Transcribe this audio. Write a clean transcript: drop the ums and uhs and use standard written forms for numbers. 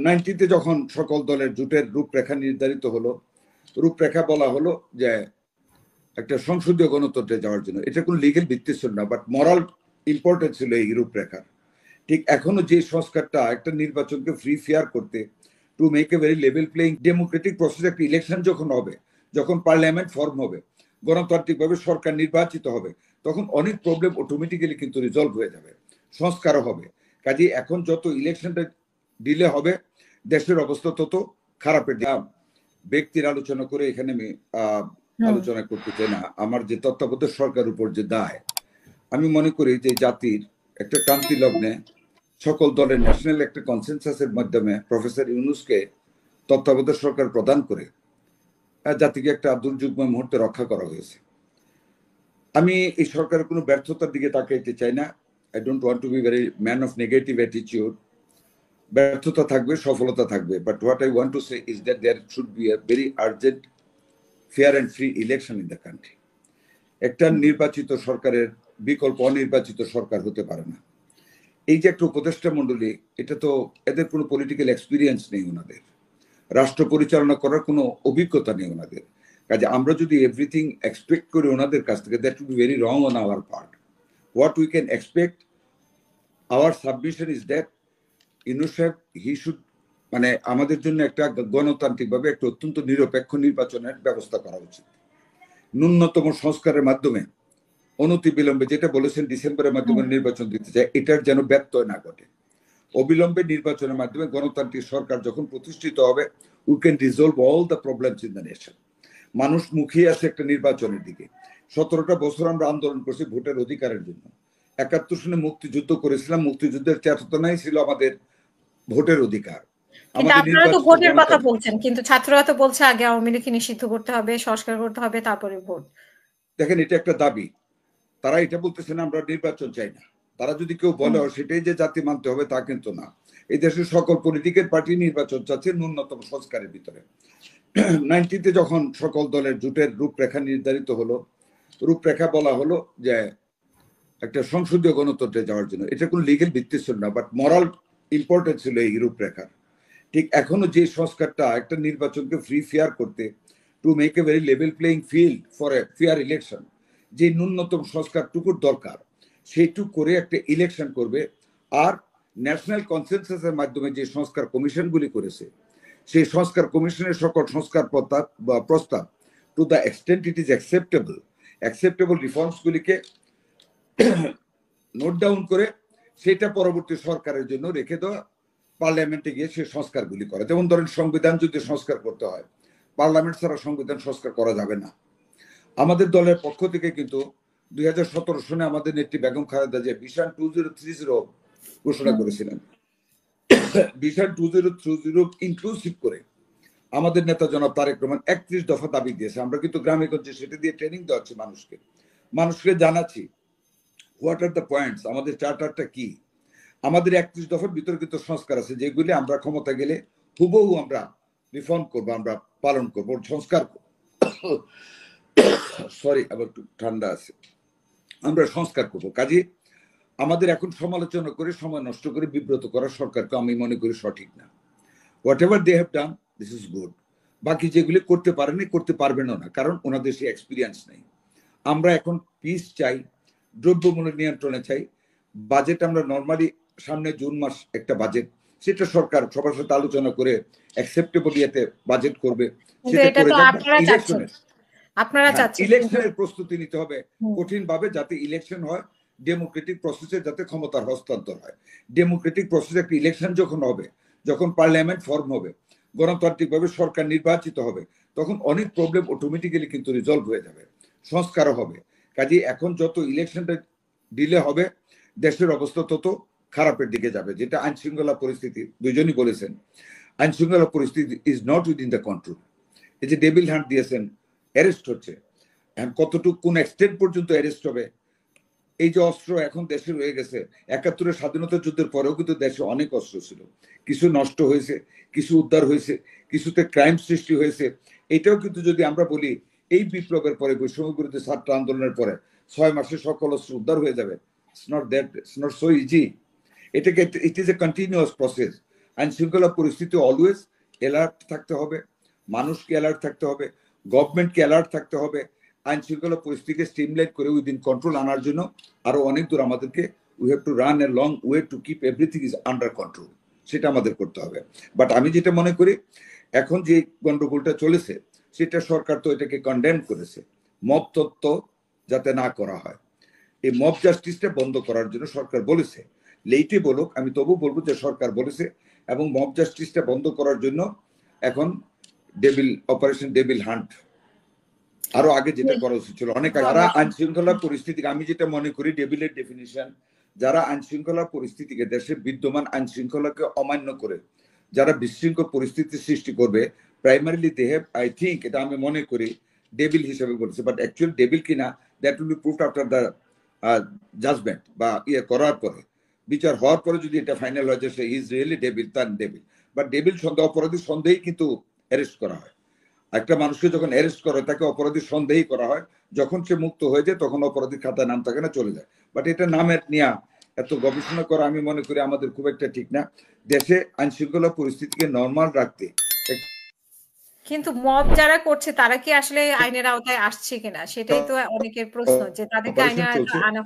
90-তে যখন সকল দলের জোটের রূপরেখা নির্ধারিত হলো, রূপরেখা বলা হলো যে একটা সংসদীয় গণতন্ত্রে যাওয়ার জন্য। এটা কোনো লিগেল ভিত্তি ছিল না, বাট মরাল ইম্পর্টেন্স ছিল এই রূপরেখার। ঠিক এখনো যে সংস্কারটা একটা নির্বাচনকে ফ্রি ফেয়ার করতে, to make a very level playing Democratic process, একটা ইলেকশন যখন হবে, যখন পার্লামেন্ট ফর্ম হবে, গণতান্ত্রিকভাবে সরকার নির্বাচিত হবে, তখন অনেক প্রবলেম অটোমেটিক্যালি কিন্তু রিজলভ হয়ে যাবে, সংস্কারও হবে। কাজে এখন যত ইলেকশনটা ডিলে হবে, দেশের অবস্থা তত খারাপের দিকে। ব্যক্তির আলোচনা করে এখানে আমি আলোচনা করতে চাই না। আমার যে তত্ত্বাবধায়ক সরকার উপর যে দায়, আমি মনে করি যে জাতির একটা ক্রান্তি লগ্নে সকল দলের ন্যাশনাল একটা কনসেনসাসের মাধ্যমে প্রফেসর ইউনূসকে তত্ত্বাবধায়ক সরকার প্রদান করে জাতিকে একটা দুর্যোগময় মুহূর্তে রক্ষা করা হয়েছে। আমি এই সরকারের কোনো ব্যর্থতার দিকে তাকাইতে চাই না। I don't want to be very man of negative attitude. ব্যর্থতা থাকবে, সফলতা থাকবে, but what I want to say is that there should be a very urgent fair and free election in the country. একটা নির্বাচিত সরকারের বিকল্প অনির্বাচিত সরকার হতে পারে না। এই যে একটা উপদেষ্টা মন্ডলী, এটা তো এদের কোনো পলিটিক্যাল এক্সপিরিয়েন্স নেই, ওনাদের রাষ্ট্র পরিচালনা করার কোনো অভিজ্ঞতা নেই ওনাদের। কাজে আমরা যদি এভরিথিং এক্সপেক্ট করি ওনাদের কাছ থেকে, that will be very wrong on our part. What we can expect, our submission is that Yunus সাহেব হি শুড, মানে আমাদের জন্য একটা গণতান্ত্রিকভাবে একটা অত্যন্ত নিরপেক্ষ নির্বাচনের ব্যবস্থা করা উচিত। ন্যূনতম সংস্কারের মাধ্যমে অনতি বিলম্বে, যেটা বলেছেন ডিসেম্বরের মাধ্যমে নির্বাচন দিতে চায়, এটার যেন ব্যত্যয় না ঘটে। অবিলম্বে নির্বাচনের মাধ্যমে গণতান্ত্রিক সরকার যখন প্রতিষ্ঠিত হবে, we can resolve all the problems in the nation. মানুষ মুখিয়ে আছে একটা নির্বাচনের দিকে। 17টা বছর আমরা আন্দোলন করছি ভোটের অধিকারের জন্য। 71 সনে মুক্তিযুদ্ধ করেছিলাম, মুক্তিযুদ্ধের চেতনাই ছিল আমাদের ভোটের অধিকার। আপনারা তো ভোটের কথা বলছেন, কিন্তু ছাত্ররা তো বলছে আগে আওয়ামী লীগকে নিষিদ্ধ করতে হবে, সংস্কার করতে হবে, তারপরে ভোট। দেখেন, এটা একটা দাবি। তারা এটা বলতেছেন আমরা নির্বাচন চাই না। তারা যদি কেউ বলে সেটাই যে জাতি মানতে হবে, তা কিন্তু না। এই দেশের সকল পলিটিক্যাল পার্টি নির্বাচন চাচ্ছে ন্যূনতম সংস্কারের ভিতরে। 90-তে যখন সকল দলের জোটের রূপরেখা নির্ধারিত হলো, রূপরেখা বলা হলো যে একটা সংসদীয় গণতন্ত্রে যাওয়ার জন্য। এটা কোনো লিগেল ভিত্তি ছিল না, বাট মরাল ইম্পর্টেন্স ছিল এই রূপরেখার। ঠিক এখনো যে সংস্কারটা একটা নির্বাচনকে ফ্রি ফেয়ার করতে, to make a very level playing field for a fair election, যে ন্যূনতম সংস্কারটুকুর দরকার, সেইটুকু করে একটা ইলেকশন করবে। আর ন্যাশনাল কনসেনসাসের মাধ্যমে যে সংস্কার কমিশনগুলি করেছে, সেই সংস্কার কমিশনের সকল সংস্কার প্রস্তাব, to the extent it is acceptable রিফর্মসগুলিকে নোট ডাউন করে সেটা পরবর্তী সরকারের জন্য রেখে দেওয়া, পার্লামেন্টে গিয়ে সেই সংস্কারগুলি করে। যেমন ধরেন, সংবিধান যদি সংস্কার করতে হয়, পার্লামেন্ট ছাড়া সংবিধান সংস্কার করা যাবে না। আমাদের দলের পক্ষ থেকে কিন্তু 2017 সনে আমাদের নেত্রী বেগম খালেদা জিয়া ভিশন 2030 ঘোষণা করেছিলেন। ভিশন 2030 ইনক্লুসিভ করে আমাদের নেতা জনাব তারেক রহমান 31 দফা দাবি দিয়েছে। আমরা কিন্তু গ্রামে গঞ্জে সেটা দিয়ে ট্রেনিং দেওয়াচ্ছি মানুষকে জানাচ্ছি হোয়াট আর দ্য পয়েন্টস, আমাদের চার্টারটা কি। আমাদের 31 দফার ভিতরে কিন্তু সংস্কার আছে, যেগুলি আমরা ক্ষমতা গেলে হুবহু আমরা রিফর্ম করবো, আমরা পালন করবো, সংস্কার সরি আবার একটু ঠান্ডা আছে, আমরা সংস্কার করবো। কাজে আমাদের এখন সমালোচনা করে, সময় নষ্ট করে বিব্রত করা সরকারকে আমি মনে করি সঠিক না। Whatever they have done, this is good. বাকি যেগুলি করতে পারেনি, করতে পারবেনও না, কারণ ওনাদের সেই এক্সপিরিয়েন্স নেই। আমরা এখন পিস চাই, দ্রব্যমূল্য নিয়ন্ত্রণে চাই। বাজেট আমরা নর্মালি সামনে জুন মাস একটা বাজেট, সেটা সরকার সবার সাথে আলোচনা করে অ্যাকসেপ্টেবল ইয়েতে বাজেট করবে, সেটা করে ইলেকশনের প্রস্তুতি নিতে হবে কঠিন ভাবে, যাতে ইলেকশন হয় ডেমোক্রেটিক প্রসেসে, যাতে ক্ষমতার হস্তান্তর হয়। ডেমোক্রেটিক প্রসেসে একটা ইলেকশন যখন হবে, যখন পার্লামেন্ট ফর্ম হবে, গণতান্ত্রিকভাবে সরকার নির্বাচিত হবে, তখন অনেক প্রবলেম অটোমেটিক্যালি কিন্তু রিজলভ হয়ে যাবে, সংস্কারও হবে। কাজে এখন যত ইলেকশনটা ডিলে হবে, দেশের অবস্থা তত খারাপের দিকে যাবে। যেটা আইন শৃঙ্খলা পরিস্থিতি, দুইজনই বলেছেন, আইন শৃঙ্খলা পরিস্থিতি is not within the control. এই যে ডেভিল হ্যান্ড দিয়েছেন, অ্যারেস্ট হচ্ছে, কতটুকু কোন এক্সটেন্ট পর্যন্ত অ্যারেস্ট হবে। এই যে অস্ত্র এখন দেশে রয়ে গেছে, 71 স্বাধীনতা যুদ্ধের পরেও কিন্তু দেশে অনেক অস্ত্র ছিল, কিছু নষ্ট হয়েছে, কিছু উদ্ধার হয়েছে, কিছুতে ক্রাইম সৃষ্টি হয়েছে। এটাও কিন্তু যদি আমরা বলি এই বিপ্লবের পরে, বৈষম্য বিরোধী ছাত্র আন্দোলনের পরে 6 মাসে সকল অস্ত্র উদ্ধার হয়ে যাবে, ইটস নট সো ইজি। এটাকে it is a continuous process. আইন শৃঙ্খলা পরিস্থিতি অলওয়েজ অ্যালার্ট থাকতে হবে, মানুষকে অ্যালার্ট থাকতে হবে, গভর্নমেন্টকে অ্যালার্ট থাকতে হবে। আইন শৃঙ্খলা পরিস্থিতিকে স্ট্রিমলাইন করে উইদিন কন্ট্রোল আনার জন্য আরো অনেক দূর আমাদেরকে we have to run a long way to keep everything is under control, সেটা আমাদের করতে হবে। বাট আমি যেটা মনে করি এখন যে গন্ডগোলটা চলেছে সেটা সরকার তো এটাকে কন্ডেম করেছে, মব তত্ত্ব যাতে না করা হয়, এই মব জাস্টিসটা বন্ধ করার জন্য সরকার বলেছে। লেইটে বলুক, আমি তবু বলবো যে সরকার বলেছে, এবং মব জাস্টিসটা বন্ধ করার জন্য এখন অপারেশন ডেভিল হান্ট আরো আগে যেটা করা উচিত ছিল অনেক আগে। যারা আইন শৃঙ্খলা পরিস্থিতিকে, আমি যেটা মনে করি ডেভিলের ডেফিনিশন, যারা আইন শৃঙ্খলা পরিস্থিতিকে, দেশের বিদ্যমান আইন শৃঙ্খলাকে অমান্য করে যারা বিশৃঙ্খল পরিস্থিতি সৃষ্টি করবে, primarily they have, I think, এটা আমি মনে করি ডেভিল হিসেবে বলেছে, বাট অ্যাকচুয়ালি ডেভিল কিনা that will be proved after the judgement, বা ইয়ে করার পরে, বিচার হওয়ার পরে যদি এটা ফাইনাল হয় যে সে ইজ রিয়েলি ডেভিল, তার ডেভিল। বাট ডেভিল সন্দেহ, অপরাধী সন্দেহেই কিন্তু অ্যারেস্ট করা হয়। একটা মানুষকে যখন অ্যারেস্ট করে তাকে অপরাধী সন্দেহী করা হয়, যখন সে মুক্ত হয়ে যায় তখন অপরাধীর খাতায় নাম থাকে না, চলে যায়। বাট এটা নামের নিয়ে এত গবেষণা করা আমি মনে করি আমাদের খুব একটা ঠিক না। দেশে আইন শৃঙ্খলা পরিস্থিতিকে নর্মাল রাখতে। কিন্তু মব যারা করছে তারা কি আসলে আইনের আওতায় আসছে কিনা সেটাই তো অনেকের প্রশ্ন, যে তাদেরকে আইনের আওতায় আনা